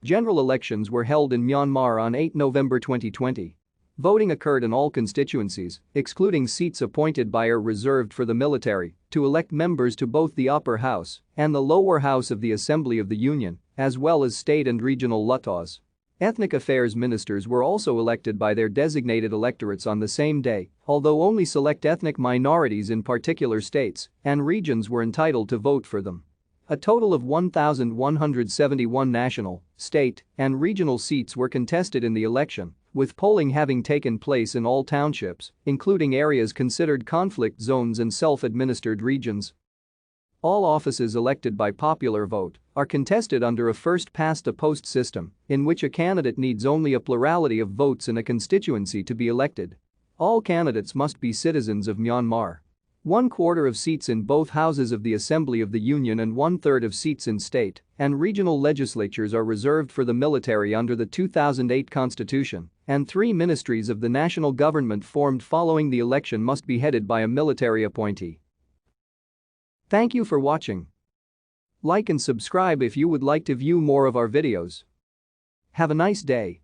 General elections were held in Myanmar on 8 November 2020. Voting occurred in all constituencies, excluding seats appointed by or reserved for the military, to elect members to both the upper house and the lower house of the Assembly of the Union, as well as state and regional Hluttaws. Ethnic affairs ministers were also elected by their designated electorates on the same day, although only select ethnic minorities in particular states and regions were entitled to vote for them. A total of 1,171 national, state, and regional seats were contested in the election, with polling having taken place in all townships, including areas considered conflict zones and self-administered regions. All offices elected by popular vote are contested under a first-past-the-post system, in which a candidate needs only a plurality of votes in a constituency to be elected. All candidates must be citizens of Myanmar. 1/4 of seats in both houses of the Assembly of the Union and 1/3 of seats in state and regional legislatures are reserved for the military under the 2008 Constitution, and 3 ministries of the national government formed following the election must be headed by a military appointee. Thank you for watching. Like and subscribe if you would like to view more of our videos. Have a nice day.